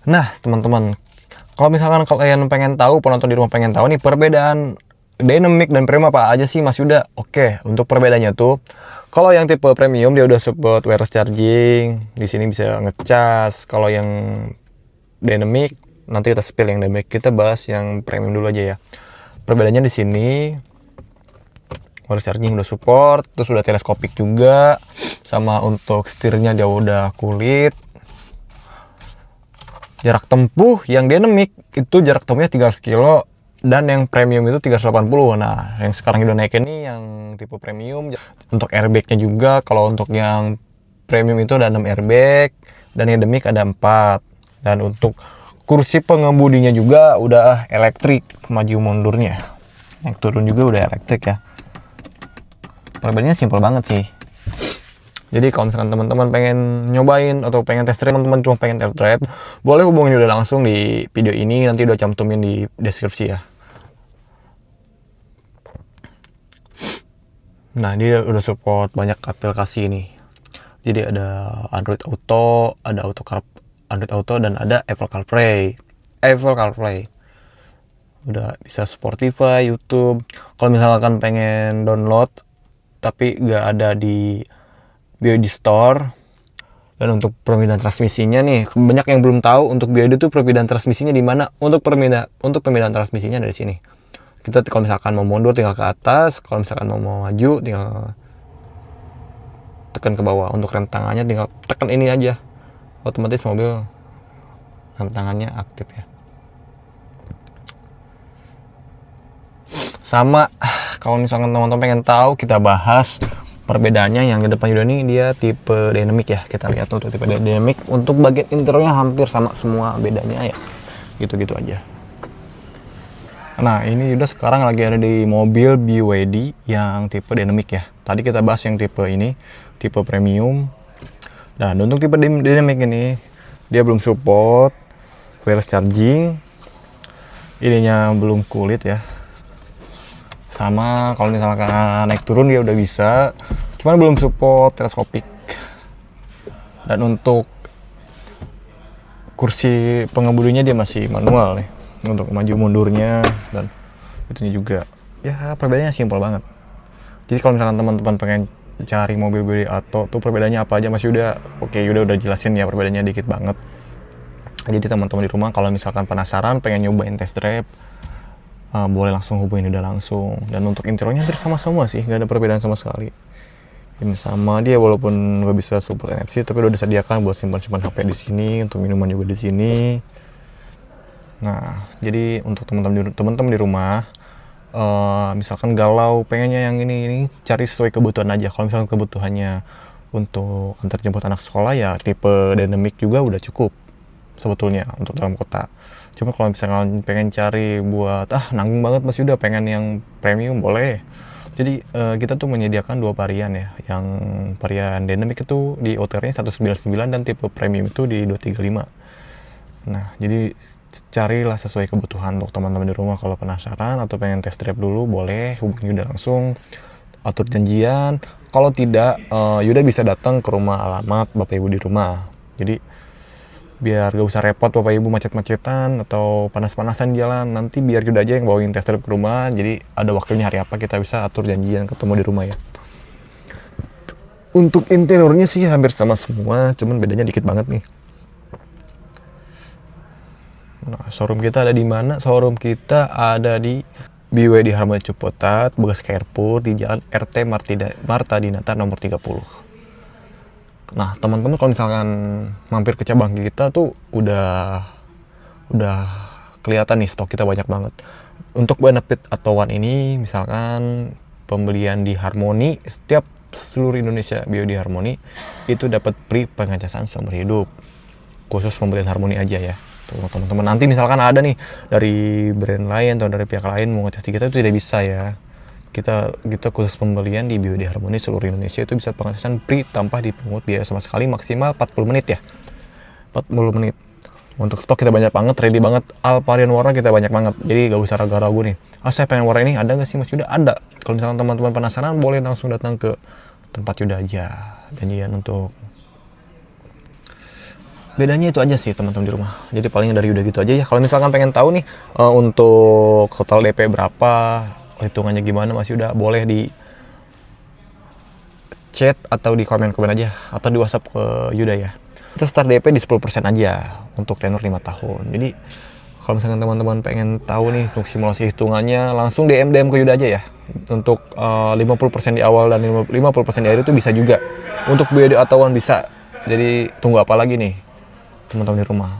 Nah, teman-teman, kalau misalkan kalian pengen tahu, penonton di rumah pengen tahu nih perbedaan dynamic dan premium apa aja sih Mas Yuda? Oke, untuk perbedaannya tuh, kalau yang tipe premium dia udah support wireless charging, di sini bisa ngecas. Kalau yang dynamic, nanti kita spill yang dynamic, kita bahas yang premium dulu aja ya. Perbedaannya di sini, wireless charging udah support, terus udah teleskopik juga, sama untuk setirnya dia udah kulit. Jarak tempuh yang dynamic itu jarak tempuhnya 300 kilo dan yang premium itu 380. Nah, yang sekarang udah naik ini yang tipe premium. Untuk airbagnya juga, kalau untuk yang premium itu ada 6 airbag dan yang dynamic ada 4. Dan untuk kursi pengemudinya juga udah elektrik maju mundurnya. Naik turun juga udah elektrik ya. Perbedaannya simpel banget sih. Jadi kalau misalkan teman-teman pengen nyobain atau pengen test drive, teman-teman cuma pengen test drive, boleh hubungin udah langsung di video ini, nanti udah cantumin di deskripsi ya. Nah, dia udah support banyak aplikasi ini. Jadi ada Android Auto, ada Android Auto dan ada Apple CarPlay. Udah bisa Spotify, YouTube. Kalau misalkan pengen download tapi nggak ada di BYD Store. Dan untuk perbedaan transmisinya nih, banyak yang belum tahu untuk BYD itu perbedaan transmisinya di mana. Untuk perbedaan transmisinya dari sini. Kita kalau misalkan mau mundur tinggal ke atas, kalau misalkan mau maju tinggal tekan ke bawah. Untuk rem tangannya tinggal tekan ini aja, otomatis mobil rem tangannya aktif ya. Sama kalau misalkan teman-teman pengen tahu, kita bahas perbedaannya. Yang di depan juga nih dia tipe dynamic ya. Kita lihat untuk tipe dynamic, untuk bagian interiornya hampir sama semua, bedanya ya gitu-gitu aja. Nah, ini udah sekarang lagi ada di mobil BYD yang tipe dynamic ya. Tadi kita bahas yang tipe ini, tipe premium. Dan untuk tipe dynamic ini dia belum support wireless charging. Ininya belum kulit ya. Sama kalau misalkan naik turun dia udah bisa, cuman belum support teleskopik. Dan untuk kursi pengemudinya dia masih manual nih, untuk maju mundurnya dan itunya juga. Ya perbedaannya simpel banget. Jadi kalau misalkan teman-teman pengen cari mobil BYD Atto tuh perbedaannya apa aja, Mas Yuda? Oke, Yuda udah jelasin ya, perbedaannya dikit banget. Jadi teman-teman di rumah kalau misalkan penasaran pengen nyobain test drive, boleh langsung hubungin udah langsung. Dan untuk interiornya hampir sama semua sih, nggak ada perbedaan sama sekali. Ini sama dia, walaupun nggak bisa support NFC, tapi udah disediakan buat simpan-simpan HP di sini, untuk minuman juga di sini. Nah, jadi untuk teman-teman di rumah, misalkan galau pengennya yang ini cari sesuai kebutuhan aja. Kalau misalkan kebutuhannya untuk antar jemput anak sekolah ya tipe dynamic juga udah cukup sebetulnya untuk dalam kota. Cuma kalau misalkan pengen cari buat nanggung banget Mas Yuda pengen yang premium, boleh. Jadi kita tuh menyediakan 2 varian ya. Yang varian dynamic itu di OTR-nya 199 dan tipe premium itu di 235. Nah, jadi carilah sesuai kebutuhan untuk teman-teman di rumah. Kalau penasaran atau pengen test drive dulu, boleh hubungi Yuda langsung, atur janjian. Kalau tidak, Yuda bisa datang ke rumah alamat Bapak Ibu di rumah. Jadi biar gak usah repot Bapak Ibu macet-macetan atau panas-panasan jalan, nanti biar Yuda aja yang bawain test drive ke rumah. Jadi ada waktunya hari apa kita bisa atur janjian ketemu di rumah ya. Untuk interiornya sih hampir sama semua, cuman bedanya dikit banget nih. Nah, showroom kita ada di mana? Showroom kita ada di BYD Harmony Ciputat, Bekas Carrefour di Jalan RT Marta Dinata nomor 30. Nah, teman-teman kalau misalkan mampir ke cabang kita tuh udah kelihatan nih stok kita banyak banget. Untuk benefit atau one ini, misalkan pembelian di Harmony, setiap seluruh Indonesia BYD Harmony itu dapat free pengecasan seumur hidup. Khusus pembelian Harmony aja ya. Teman-teman nanti misalkan ada nih dari brand lain atau dari pihak lain mau ngetes di kita itu tidak bisa ya. Kita khusus pembelian di BYD Harmony seluruh Indonesia itu bisa pengecasan free tanpa dipungut biaya sama sekali, maksimal 40 menit ya. 40 menit. Untuk stok kita banyak banget, ready banget. Varian warna kita banyak banget. Jadi gak usah ragu-ragu nih. Saya pengen warna ini, ada gak sih Mas Yuda? Ada. Kalau misalkan teman-teman penasaran, boleh langsung datang ke tempat Yuda aja. Janjian untuk Bedanya itu aja sih teman-teman di rumah. Jadi paling dari udah gitu aja ya. Kalau misalkan pengen tahu nih untuk total DP berapa, hitungannya gimana, masih udah boleh di chat atau di komen-komen aja atau di WhatsApp ke Yuda ya. Kita start DP di 10% aja untuk tenor 5 tahun. Jadi kalau misalkan teman-teman pengen tahu nih untuk simulasi hitungannya, langsung DM ke Yuda aja ya. Untuk 50% di awal dan 50% di akhir itu bisa juga. Untuk biaya di atauan bisa. Jadi tunggu apa lagi nih teman-teman di rumah.